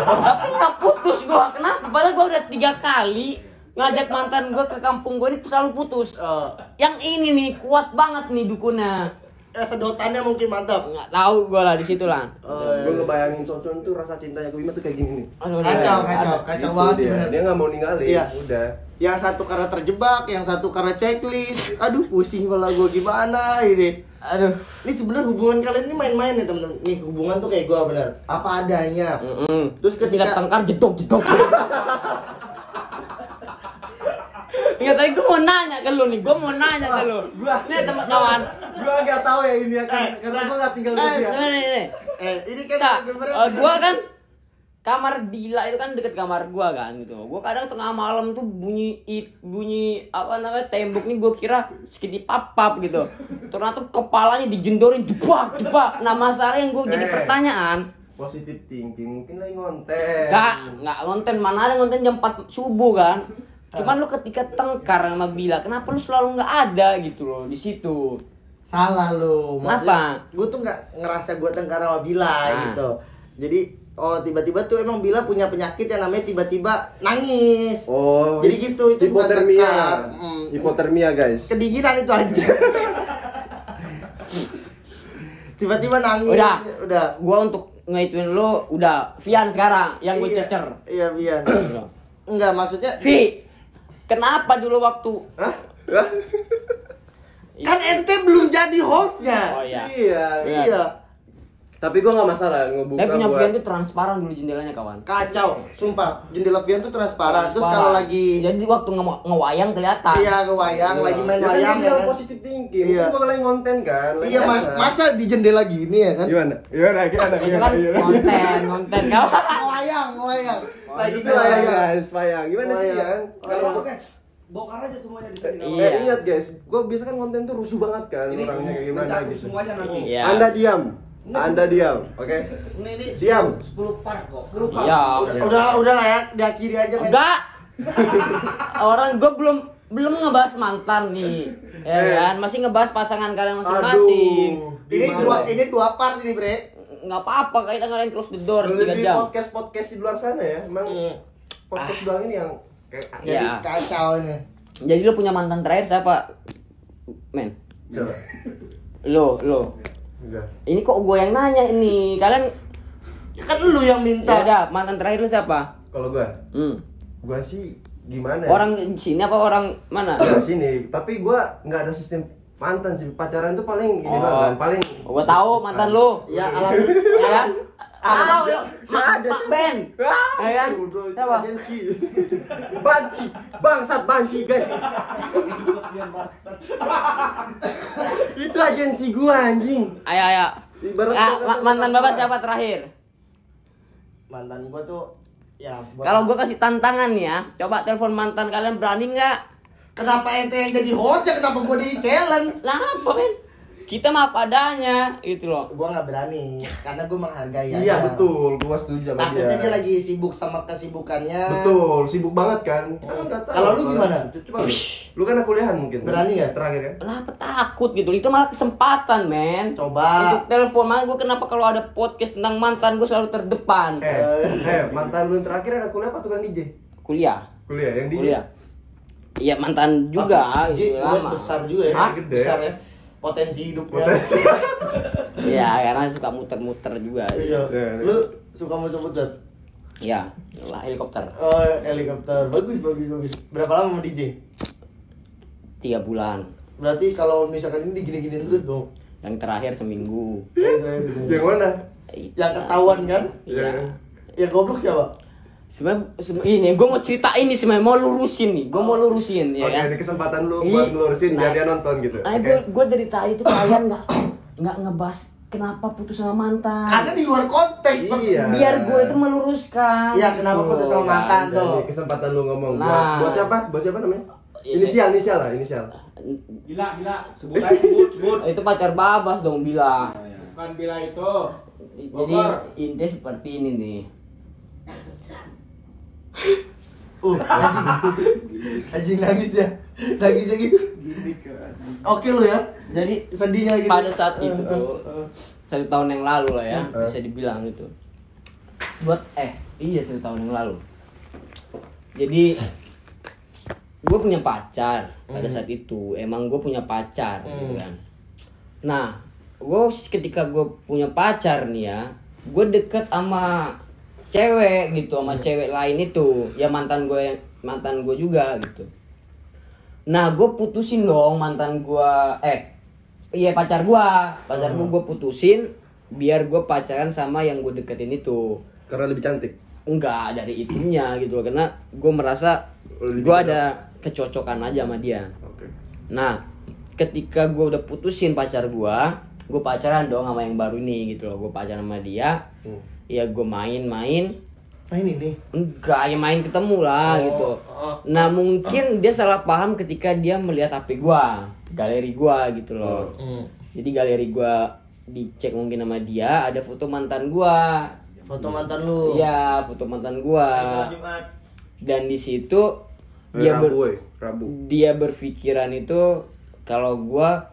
Tapi nggak putus gue, kenapa? Padahal gue udah 3 kali ngajak mantan gue ke kampung gue ini selalu putus. Yang ini nih kuat banget nih dukunnya. Sedotannya mungkin mantap. Nggak tahu gue lah di situ lah. Gue ngebayangin Sonson tuh rasa cintanya ke Bima tuh kayak gini nih. Aduh, Kacau Gitu banget sih dia. bener. Dia nggak mau ninggalin. Iya. Udah. Yang satu karena terjebak, yang satu karena checklist. Aduh, pusing kepala gue gimana ini. Aduh. Ini sebenarnya hubungan kalian ini main-main nih teman-teman. Nih hubungan tuh kayak gue bener. Apa adanya. Terus Ketika ketika tengkar jedok. Enggak, tadi gue mau nanya ke lu nih, Nih teman-teman. Gue nggak tahu ya ini akan karena gue nggak tinggal di dia. Nih. ini kan Nah, sebenarnya gua kan kamar Dila itu kan deket kamar gua kan gitu. Gua kadang tengah malam tuh bunyi apa namanya tembok nih gua kira sedikit papap gitu. Ternyata kepalanya dijendorin jebak. Nah, masalah yang gua jadi pertanyaan. Positif thinking mungkin lagi ngonten. Enggak ngonten, mana ada ngonten jam 4 subuh kan. Cuman lu ketika tengkar sama Bila, kenapa lu selalu nggak ada gitu loh di situ? salah lu. Kenapa? Gue tuh nggak ngerasa gue tengkar sama Bila gitu. Jadi tiba-tiba tuh emang Bila punya penyakit yang namanya tiba-tiba nangis. Oh. Jadi gitu, itu bukan tengkar. Hipotermia guys. Kedinginan itu aja. Tiba-tiba nangis. Udah. Gua untuk ngituin lu udah Vian sekarang yang gue Iya. cecer. Iya, Bian. Enggak, maksudnya Vi, kenapa dulu waktu Hah? kan ente belum jadi hostnya. Oh iya. Iya. Tapi gua nggak masalah ngebuka Tapi punya buat Vian tuh transparan dulu jendelanya kawan. Kacau, sumpah. Jendela Vian tuh transparan. Terus kalau lagi jadi waktu ngewayang kelihatan. iya ngewayang, lagi main ya kan dia wayang ya bilang kan. positif thinking. Iya. Gua lagi konten kan. lagi Iya, biasa. masa di jendela gini ya kan? Gimana? Gimana? Itu kan konten kawan. Wayang. Lagi itu lah ya guys, Payang. Gimana sih Wayang. kan? Kalau guys, bongkar aja semuanya di sini. Iya. Ingat guys, gue biasa kan konten tuh rusuh banget kan, orangnya kayak gimana mencakup gitu. semuanya nanti. Iya. Anda diam, oke? Ini Diam. 10 part kok. 10 part. Iya. Udah lah ya, diakhiri aja men. Enggak. Orang gue belum ngebahas mantan nih. Ya kan, masih ngebahas pasangan kalian masing-masing. Ini dua part ini, Bre. Nggak apa-apa, kita ngalahin close the door 3 Lebih jam. podcast di luar sana ya, emang podcast doang ini yang kayak Jadi Iya. kacau ini. Jadi lu punya mantan terakhir siapa? Men. Coba. Lo. Enggak. Ini kok gue yang nanya ini. Kalian Ya kan lu yang minta. ya udah, mantan terakhir lu siapa? Kalau gua sih gimana? Orang sini apa orang mana? Di sini, tapi gua nggak ada sistem mantan sih. Pacaran tuh paling gini Oh. banget, paling. Gue tahu mantan lu. Ya alhamdulillah. Tahu ya, Mak Ben. Ya kan? Siapa? Bangsat banci guys. Itu agensi gua anjing. Ayo. Ibarat Mantan Bapak siapa terakhir? Mantan gua tuh ya buat- Kalau gue kasih tantangan nih ya, coba telepon mantan kalian, berani nggak? kenapa ente yang jadi host ya, kenapa gua di challenge? Lah apa men? Kita mah apa adanya, gitu loh. Gua nggak berani karena gua menghargai aja. Iya betul, gua setuju sama Takutnya dia dia. lagi sibuk sama kesibukannya. Betul, sibuk banget kan. Kita kan nggak tahu. Kalau lu gimana? Coba lu kan kuliahan mungkin. Berani nggak? Terakhir kan? Kenapa takut gitu? Itu malah kesempatan men. Coba. Untuk telepon, malah gue kenapa kalau ada podcast tentang mantan gue selalu terdepan. Mantan lu yang terakhir ada kuliah apa tukang DJ? Kuliah. Kuliah yang DJ. Kuliah. Iya mantan juga. Ji, gitu, gua lama. besar juga ya. Hah? Gede. Besar ya. Potensi hidupnya. Iya, karena suka muter-muter juga. Iya. Lu suka muter-muter? Iya, lah helikopter. Oh, helikopter. Bagus. Berapa lama mau DJ? 3 bulan. Berarti kalau misalkan ini digini-giniin terus dong. Yang terakhir seminggu. Yang mana? Yang ketahuan kan? Iya. Yang goblok siapa? Sebenarnya ini gue mau cerita ini sebenarnya mau lurusin nih. Gue mau lurusin ya Oke, kan. ini kesempatan lu buat ngelurusin biar dia nonton gitu. Nah, Oke. gue dari tadi tuh kalian nggak ngebahas kenapa putus sama mantan. Karena di luar konteks. Iya. Biar gue itu meluruskan. Iya, kenapa putus sama mantan Dan tuh? ini kesempatan lu ngomong. Nah. Buat siapa? Buat siapa namanya? Ya, Inisial lah, inisial. Gila. Sebut aja, sebut. Itu pacar Babas dong bilang. Bukan bila itu. Jadi intinya seperti ini nih. Anjing nangis ya. Nangisnya gitu. Oke lu ya. Jadi Sedihnya gitu. pada saat itu tuh 1 tahun yang lalu lah ya, bisa dibilang gitu. Iya 1 tahun yang lalu. Jadi gue punya pacar pada saat itu. Emang gue punya pacar gitu kan. Nah, ketika gue punya pacar nih ya, gue deket sama cewek gitu, sama cewek lain itu, ya mantan gue juga gitu. Nah, gue putusin dong mantan gue, pacar gue putusin biar gue pacaran sama yang gue deketin itu. Karena lebih cantik. Enggak dari itunya gitu, karena gue merasa gue ada kecocokan aja sama dia. Oke. Nah, ketika gue udah putusin pacar gue pacaran dong sama yang baru ini gitu loh. Gue pacaran sama dia, ya gue main. ini. Enggak, ya main ketemu lah gitu. Nah mungkin dia salah paham ketika dia melihat HP gua, galeri gua gitu loh. Jadi galeri gua dicek mungkin sama dia, ada foto mantan gua. Foto mantan lu. Iya, foto mantan gua. Dan di situ Rabu. dia berpikiran itu kalau gua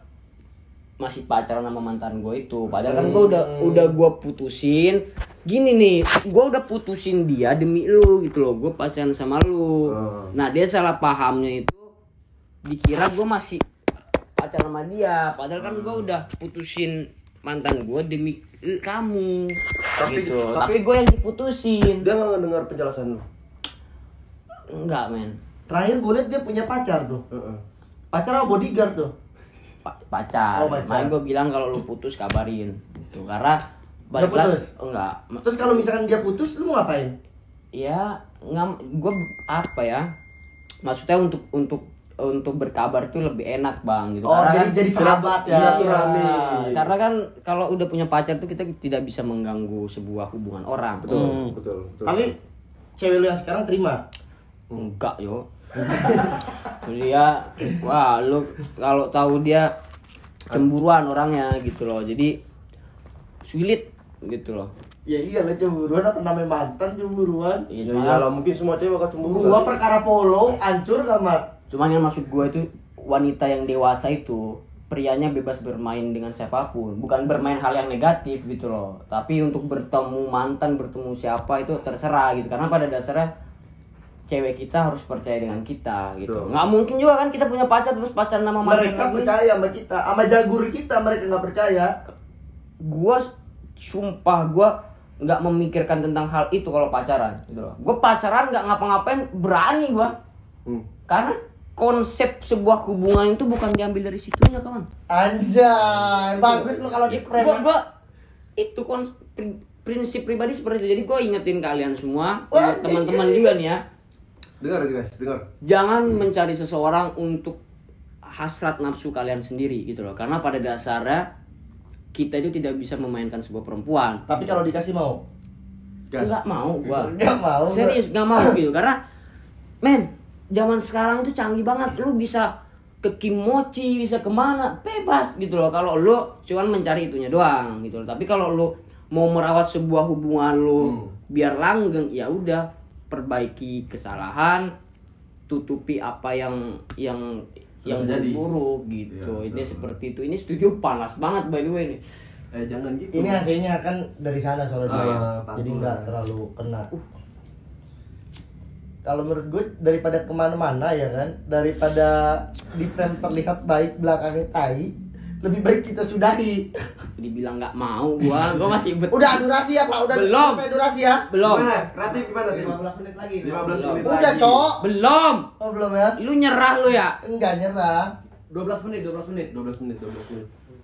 masih pacaran sama mantan gue itu. Padahal kan gue udah gue putusin. Gini nih, gue udah putusin dia demi lu gitu loh. Gue pacaran sama lu. Nah dia salah pahamnya itu dikira gue masih pacaran sama dia. Padahal kan gue udah putusin mantan gue demi kamu. Tapi- Gitu. tapi- Tapi gue yang diputusin. Dia nggak dengar penjelasan lu. Enggak, men. Terakhir gue liat dia punya pacar tuh. Heeh. Pacar apa bodyguard tuh? Pacar. Oh, pacar. Makanya gue bilang kalau lu putus kabarin. Gitu. Karena Udah putus? Enggak. Terus kalau misalkan dia putus, lu mau ngapain? Ya, gue apa ya? Maksudnya untuk berkabar itu lebih enak, Bang, gitu. Oh, Karena jadi sahabat ya. silaturahmi. Iya, karena kan kalau udah punya pacar tuh kita tidak bisa mengganggu sebuah hubungan orang. Betul. Tapi cewek lu yang sekarang terima. Enggak, yo. Dia, wah, lu kalau tahu dia cemburuan orangnya gitu loh. Jadi sulit gitu loh. Ya iyalah cemburuan, apa namanya mantan cemburuan? Iya, Ya iyalah, mungkin semua cewek bakal cemburu. Gua perkara follow hancur gak, Mat? Cuman yang maksud gue itu wanita yang dewasa itu prianya bebas bermain dengan siapapun, bukan bermain hal yang negatif gitu loh. Tapi untuk bertemu mantan, bertemu siapa itu terserah gitu. Karena pada dasarnya cewek kita harus percaya dengan kita gitu. Betul. Nggak mungkin juga kan kita punya pacar terus pacaran sama mantan Mereka lagi. percaya sama kita, sama jagur kita mereka nggak percaya. Gua sumpah gua nggak memikirkan tentang hal itu kalau pacaran gitu loh. Gua pacaran nggak ngapa-ngapain berani gua. Karena konsep sebuah hubungan itu bukan diambil dari situnya, kawan. Anjay, bagus lu kalau di frame. Gua itu prinsip pribadi seperti itu. Jadi gua ingetin kalian semua, Wah, teman-teman juga nih ya. Dengar guys, dengar. Jangan mencari seseorang untuk hasrat nafsu kalian sendiri gitu loh. Karena pada dasarnya kita itu tidak bisa memainkan sebuah perempuan. Tapi kalau dikasih mau? Nggak mau gua. Nggak mau. Serius nggak mau gitu. Karena men, zaman sekarang itu canggih banget. Lu bisa ke Kimochi, bisa kemana, bebas gitu loh. Kalau lu cuman mencari itunya doang gitu loh. Tapi kalau lu mau merawat sebuah hubungan lu biar langgeng, ya udah, perbaiki kesalahan, tutupi apa yang terjadi. buruk gitu. Iya, Ini betul. seperti itu. Ini studio panas banget by the way nih. Jangan gitu. Ini AC-nya kan dari sana soalnya. Pantul. Jadi nggak terlalu kena. Kalau menurut gue daripada kemana-mana ya kan, daripada di frame terlihat baik belakangnya tai, lebih baik kita sudahi. Dibilang nggak mau gua masih Udah durasi ya Pak, udah Belum. selesai durasi ya. belum. Gimana? Kreatif gimana, Tim? 15 menit lagi. 15 menit Udah lagi. Cok. Belum. Oh belum ya? Lu nyerah lu ya? Enggak nyerah. 12 menit. 12 menit.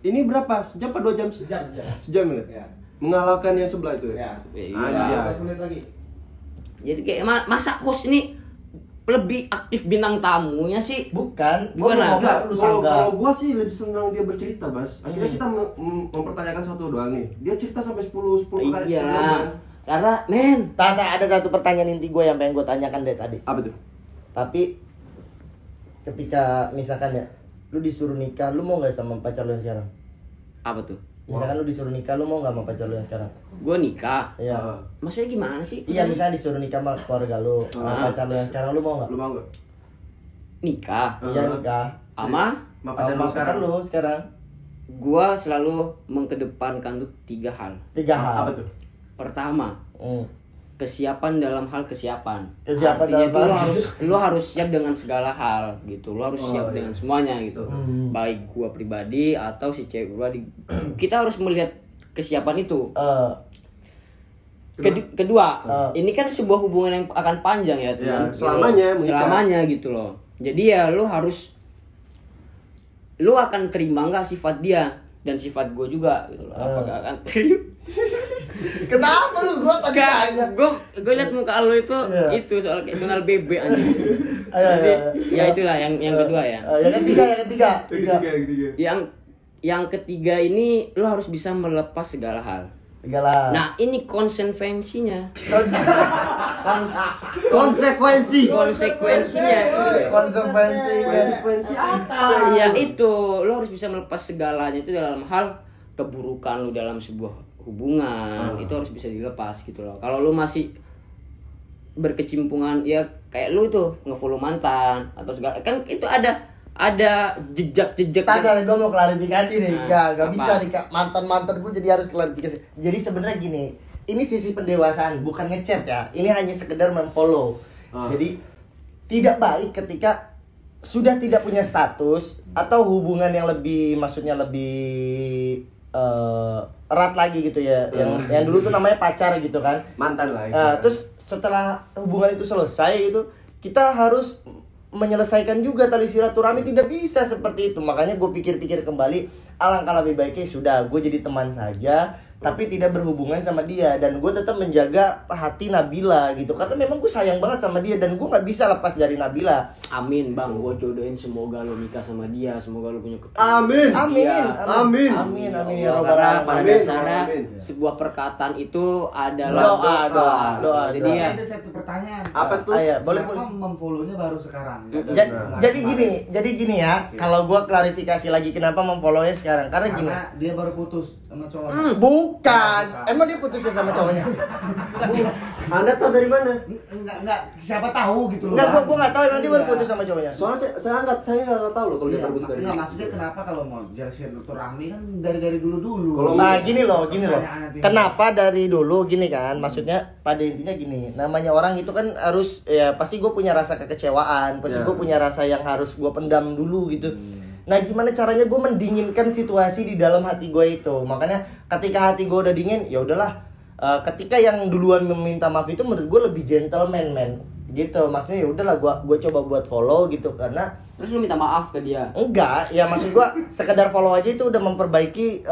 Ini berapa? Sejam apa 2 jam? Sejam. Sejam ya? Ya. Mengalahkan yang sebelah itu ya? Iya. Iya. 12 menit lagi. Jadi kayak masa host ini lebih aktif bintang tamunya sih? Bukan. Gimana? Gua mau Enggak, lu kalau sanggah. gua sih lebih senang dia bercerita, Bas. Akhirnya kita mempertanyakan satu doang nih. Dia cerita sampai 10 kali Iya. sebelumnya. Karena men, Tata ada satu pertanyaan inti gue yang pengen gue tanyakan dari tadi. Apa tuh? Tapi ketika misalkan ya, lu disuruh nikah, lu mau nggak sama pacar lu yang sekarang? apa tuh? Misalkan lu disuruh nikah, lu mau nggak sama pacar lu yang sekarang? Gua nikah. Iya. Maksudnya gimana sih? Iya, misalnya disuruh nikah sama keluarga lu, sama Ah. pacar lu yang sekarang, lu mau nggak? Lu mau enggak? Nikah Iya nikah. sama Sama pacar lu sekarang. gua selalu mengkedepankan tuh 3 hal. 3 hal. Apa tuh? Pertama, kesiapan dalam hal kesiapan. Kesiapan Artinya dalam itu hal lu harus siap dengan segala hal gitu. Lu harus siap dengan semuanya gitu. Baik gua pribadi atau si cewek pribadi. Kita harus melihat kesiapan itu. Kedua, ini kan sebuah hubungan yang akan panjang ya, teman. Ya, selamanya menikah. Selamanya gitu loh. Jadi ya lu akan terima nggak sifat dia dan sifat gue juga gitu loh. Apakah akan terima? Kenapa lu? Gua tadi tanya. Gue liat muka lu itu Iya. itu soal kayak Donald Bebe anjing. Ayo, Jadi, ayo, ayo. ya itulah yang kedua ya. Yang ketiga. Ketiga. Yang ketiga ini lo harus bisa melepas segala hal. Segala. Nah, ini konsekuensinya. Konsekuensi. Konsekuensinya. Konsekuensi apa? Ya itu, lo harus bisa melepas segalanya itu dalam hal keburukan lo dalam sebuah hubungan. Itu harus bisa dilepas gitu loh. Kalau lo masih berkecimpungan ya kayak lu tuh nge-follow mantan atau segala kan itu ada jejak-jejak Tadi gue mau klarifikasi nih, Nah, gak apa? bisa nih Kak, mantan gue jadi harus klarifikasi. Jadi sebenarnya gini, ini sisi pendewasaan, bukan ngechat ya. Ini hanya sekedar memfollow. Jadi tidak baik ketika sudah tidak punya status atau hubungan yang lebih, maksudnya lebih erat lagi gitu ya. Yang dulu tuh namanya pacar gitu kan. Mantan lah. Terus setelah hubungan itu selesai itu kita harus menyelesaikan juga tali silaturahmi, tidak bisa seperti itu. Makanya gue pikir-pikir kembali, alangkah lebih baiknya sudah gue jadi teman saja tapi tidak berhubungan sama dia, dan gue tetap menjaga hati Nabila gitu karena memang gue sayang banget sama dia dan gue nggak bisa lepas dari Nabila. Amin bang, gue jodohin semoga lo nikah sama dia, semoga lo punya keturunan. Amin. Amin. Iya. Amin. Amin. Amin ya robbal Karena alamin. pada Amin. dasarnya Amin. sebuah perkataan itu adalah Doa. Jadi ya, Ada satu pertanyaan. Apa tuh? Ya, boleh. Kenapa memfollow-nya baru sekarang? Jadi gini ya, kalau gue klarifikasi lagi kenapa memfollownya sekarang, karena gini. Karena dia baru putus sama cowoknya. Bukan. Emang dia putusnya sama cowoknya? Anda tahu dari mana? Enggak, siapa tahu gitu loh. Enggak, Bang. gua enggak tahu emang dia baru Iya. putus sama cowoknya. Soalnya saya nggak tahu loh kalau dia Iya, baru putus dari enggak, situ. maksudnya kenapa kalau mau jalin silaturahmi kan dari dulu. Kalau Nah, gini loh. Pertanyaan nanti. Kenapa dari dulu gini kan? Maksudnya pada intinya gini. Namanya orang itu kan harus ya pasti gue punya rasa kekecewaan, pasti Ya. gue punya rasa yang harus gue pendam dulu gitu. Nah, gimana caranya gue mendinginkan situasi di dalam hati gue itu? Makanya ketika hati gue udah dingin, ya udahlah. Ketika yang duluan meminta maaf itu menurut gue lebih gentleman, men. Gitu. Maksudnya ya udahlah gue coba buat follow gitu karena terus lu minta maaf ke dia. enggak, ya maksud gua sekedar follow aja itu udah memperbaiki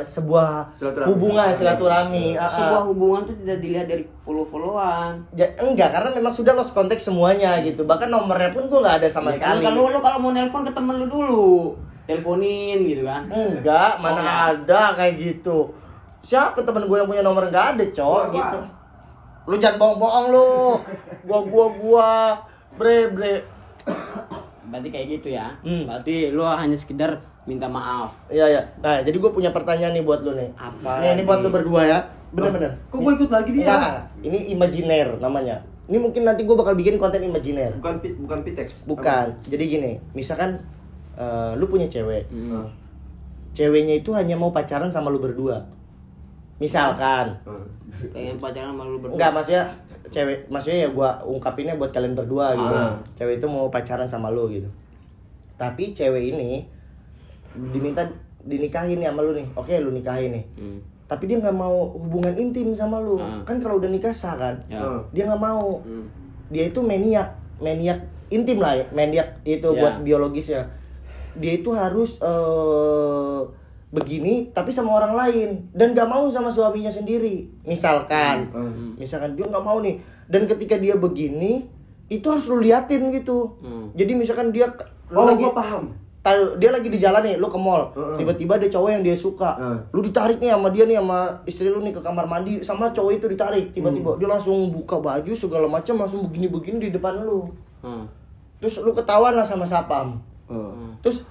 sebuah Silaturahmi. hubungan silaturahmi. Sebuah hubungan tuh tidak dilihat dari follow-followan. Enggak, karena memang sudah lost konteks semuanya gitu. Bahkan nomornya pun gua nggak ada sama Ya kan, sekali. kalau mau nelpon ke temen lu dulu, teleponin gitu kan. Enggak, mana ada kayak gitu. Siapa temen gue yang punya nomor? Nggak ada, cowok gitu. Lu jangan bohong-bohong lu. Gua bre. Berarti kayak gitu ya. Hmm. Berarti lu hanya sekedar minta maaf. Iya. Nah, jadi gue punya pertanyaan nih buat lu nih. Apa Ini buat lu nih? berdua ya. Bener-bener. Kok gue ikut lagi dia? Enggak, ini imajiner namanya. Ini mungkin nanti gue bakal bikin konten imajiner. Bukan Pitex. Bukan. Jadi gini, misalkan lu punya cewek. Hmm. Ceweknya itu hanya mau pacaran sama lu berdua. Misalkan. Pengen pacaran sama lu berdua. Enggak, maksudnya ya gua ungkapinnya buat kalian berdua gitu. Cewek itu mau pacaran sama lu gitu. Tapi cewek ini diminta dinikahin nih sama lu nih. Oke, lu nikahin nih. Tapi dia nggak mau hubungan intim sama lu. Kan kalau udah nikah sah kan? Ya. Dia nggak mau. Dia itu maniak intim lah ya. Maniak itu Ya. buat biologisnya. Dia itu harus begini tapi sama orang lain dan nggak mau sama suaminya sendiri. Misalkan dia nggak mau nih, dan ketika dia begini itu harus lu liatin gitu. Jadi misalkan dia Gua paham. dia lagi di jalan nih, lu ke mall, tiba-tiba ada cowok yang dia suka, lu ditarik nih sama dia nih, sama istri lu nih ke kamar mandi, sama cowok itu ditarik, tiba-tiba dia langsung buka baju segala macam, langsung begini-begini di depan lu. Terus lu ketahuan lah sama sapam. Terus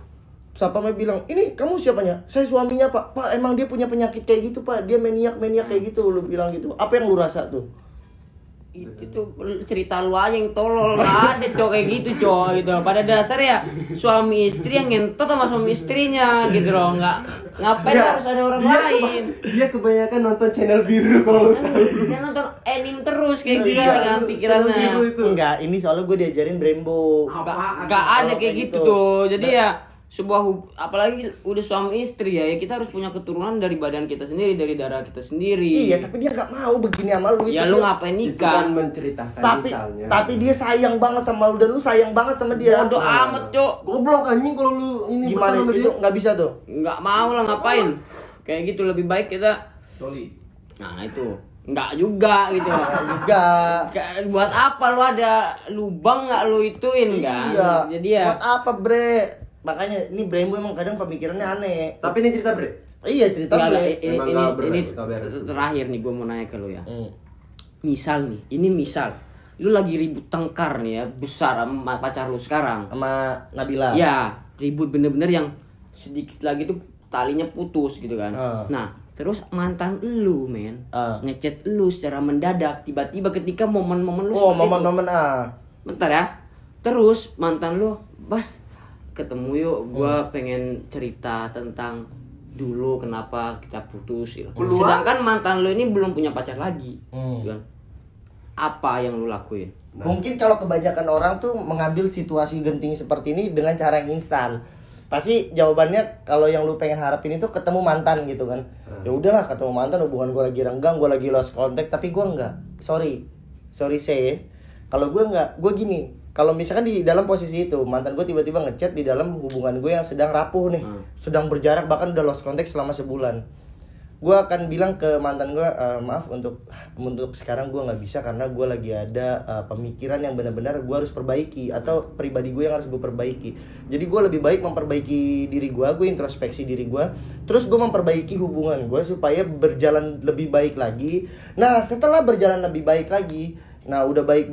sapamnya bilang, ini kamu siapanya? Saya suaminya pak. Pak, emang dia punya penyakit kayak gitu pak, dia maniak kayak gitu. Lu bilang gitu, apa yang lu rasa tuh? Itu tuh cerita lu aja yang tolol. Nggak ada cowok kayak gitu cowok gitu. Pada dasarnya suami istri yang ngentot sama suami istrinya gitu loh. Ngapain harus ada orang lain. Dia kebanyakan nonton channel biru kalau lu tahu. Dia nonton anime terus kayak gini Iya, kan pikirannya. channel biru itu. Enggak, ini soalnya gue diajarin Brembo. Nggak ada kayak gitu tuh. Jadi ya apalagi udah suami istri ya kita harus punya keturunan dari badan kita sendiri, dari darah kita sendiri. Iya, tapi dia nggak mau begini sama lu. Ya itu lu dia- ngapain Itu nikah? kan menceritakan tapi misalnya. dia sayang banget sama lu dan lu sayang banget sama dia. Bodoh amat cok. Goblok anjing kalau lu ini Gimana pacaran sama itu dia. nggak bisa tuh? Nggak mau lah ngapain. Kayak gitu lebih baik kita. Soli. Nah itu nggak juga gitu. Juga. Buat apa lu ada lubang nggak lu ituin kan? Iya. Jadi ya. Buat apa bre? Makanya ini Brembo emang kadang pemikirannya aneh. Tapi ini cerita bre. Iya cerita Nggak, bre. ini Emang ini, nggak beres, ini nggak beres. terakhir nih gue mau nanya ke lu ya. Hmm. Misal nih, ini misal lu lagi ribut tengkar nih ya besar sama pacar lu sekarang. Sama Nabila. Ya ribut bener-bener yang sedikit lagi tuh talinya putus gitu kan. Nah terus mantan lu men ngechat lu secara mendadak tiba-tiba ketika momen-momen lu Oh, seperti itu. momen-momen Bentar ya. Terus mantan lu, Bas, ketemu yuk, gua pengen cerita tentang dulu kenapa kita putus gitu. Sedangkan mantan lu ini belum punya pacar lagi. Gitu kan. Apa yang lu lakuin? Mungkin kalau kebanyakan orang tuh mengambil situasi genting seperti ini dengan cara yang instan. pasti jawabannya kalau yang lu pengen harapin itu ketemu mantan gitu kan. Ya udahlah, ketemu mantan, hubungan gue lagi renggang, gue lagi lost contact, tapi gue enggak. Sorry say, kalau gue enggak, gue gini. Kalau misalkan di dalam posisi itu mantan gue tiba-tiba ngechat di dalam hubungan gue yang sedang rapuh nih, sedang berjarak, bahkan udah lost contact selama sebulan, gue akan bilang ke mantan gue, maaf untuk sekarang gue nggak bisa karena gue lagi ada pemikiran yang benar-benar gue harus perbaiki, atau pribadi gue yang harus gue perbaiki. Jadi gue lebih baik memperbaiki diri gue introspeksi diri gue, terus gue memperbaiki hubungan gue supaya berjalan lebih baik lagi. Nah setelah berjalan lebih baik lagi, nah udah baik,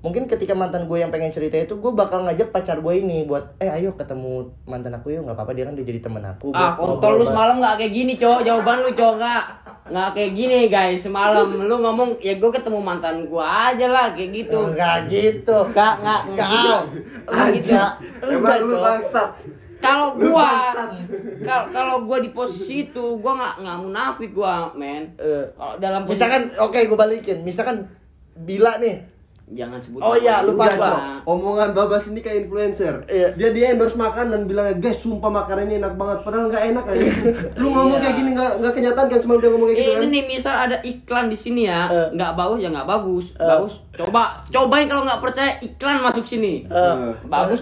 mungkin ketika mantan gue yang pengen cerita itu, gue bakal ngajak pacar gue ini buat ayo ketemu mantan aku yuk, nggak apa-apa, dia kan udah jadi teman aku. Kontol lu semalam nggak kayak gini, Cok. Jawaban lu, Cok, nggak kayak gini, guys. Semalam lu ngomong ya gue ketemu mantan gue aja lah, kayak gitu. Enggak gitu. Enggak gitu. Emang lu bangsat. Kalau gua di posisi itu, gua nggak munafik gua, men. Kalau dalam posisi, Misalkan gue balikin, misalkan Bila nih, jangan sebut. Oh iya, lupa Enggak, gua. Cok. Omongan Babas ini kayak influencer. Iya. Dia endorse makanan, bilangnya guys sumpah makanan ini enak banget, padahal nggak enak aja. Lu ngomong kayak gini nggak kenyataan kan, semalam dia ngomong kayak gitu Ini kan? nih, misal ada iklan di sini ya, nggak bagus ya nggak bagus, bagus. Cobain, kalau nggak percaya iklan masuk sini. Bagus.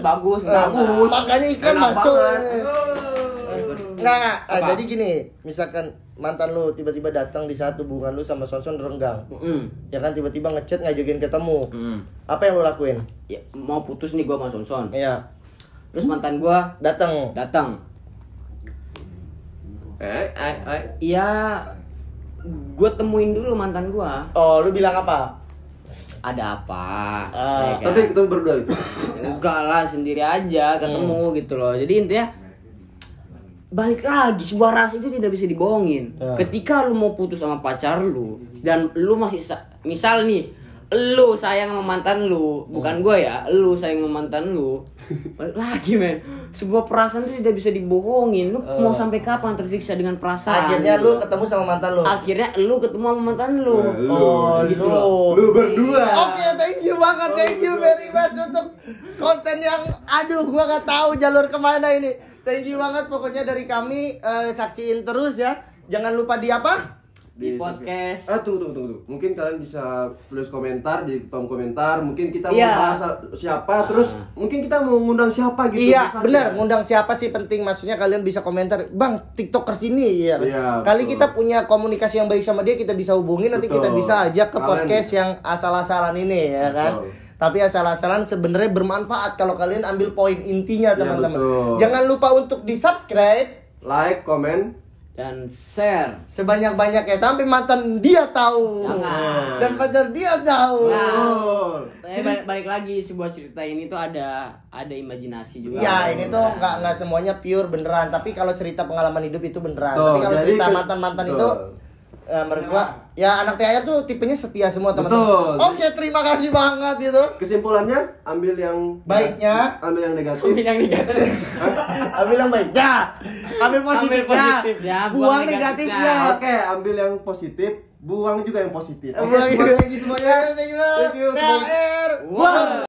Makanya iklan Enak masuk. banget. Enggak. Apa? Jadi gini, misalkan mantan lu tiba-tiba datang di saat hubungan lu sama Sonson renggang. Ya kan, tiba-tiba ngechat ngajakin ketemu. Apa yang lu lakuin? Ya, mau putus nih gua sama Sonson. Iya. Terus mantan gua Datang. Iya, gua temuin dulu mantan gua. Oh, lu bilang apa? Ada apa? Ya kan? Tapi ketemu berdua itu. Enggak lah, sendiri aja ketemu gitu loh. Jadi intinya balik lagi, sebuah rasa itu tidak bisa dibohongin. Ketika lu mau putus sama pacar lu dan lu masih misal nih, lu sayang sama mantan lu, bukan gue ya, lu sayang sama mantan lu, balik lagi, men. Sebuah perasaan itu tidak bisa dibohongin. Lu mau sampai kapan tersiksa dengan perasaan? Akhirnya gitu lu ketemu sama mantan lu. Akhirnya lu ketemu sama mantan lu. Gitu loh. Lu berdua. Oke, thank you banget, thank you very much untuk konten yang gua nggak tahu jalur kemana ini. Thank you banget pokoknya dari kami, saksiin terus ya. Jangan lupa di apa? Di podcast. Tunggu. Mungkin kalian bisa tulis komentar di kolom komentar. Mungkin kita Iya. mau bahas siapa, terus mungkin kita mau ngundang siapa gitu. Iya, bisa benar. aja. Ngundang siapa sih penting. Maksudnya kalian bisa komentar, "Bang, TikTokers ini." Iya. Iya, Kali betul. kita punya komunikasi yang baik sama dia, kita bisa hubungi, nanti Betul. kita bisa ajak ke Kalian- podcast yang asal-asalan ini ya kan. Betul. Tapi asal-asalan sebenarnya bermanfaat kalau kalian ambil poin intinya, Iya, teman-teman. betul. Jangan lupa untuk di-subscribe Like, komen. Dan share. sebanyak-banyaknya sampai mantan dia tahu. Jangan. Dan pacar dia tahu. Oh. Balik lagi, sebuah cerita ini tuh ada imajinasi juga. Iya, ini tuh nggak semuanya pure beneran. Tapi kalau cerita pengalaman hidup itu beneran. Betul, Tapi kalau jadi cerita ke- mantan-mantan betul. itu, menurut gua, ya anak THR tuh tipenya setia semua teman-teman. Betul. Oke, terima kasih banget gitu. Kesimpulannya, ambil yang Baiknya. ambil yang negatif. Ambil yang negatif. Ambil yang baiknya, ambil positifnya, positifnya, buang buang negatifnya. Oke, ambil yang positif, buang juga yang positif. Oke, Buang semuanya, thank you semuanya. Thank you. Thank you semuanya. THR. Wow.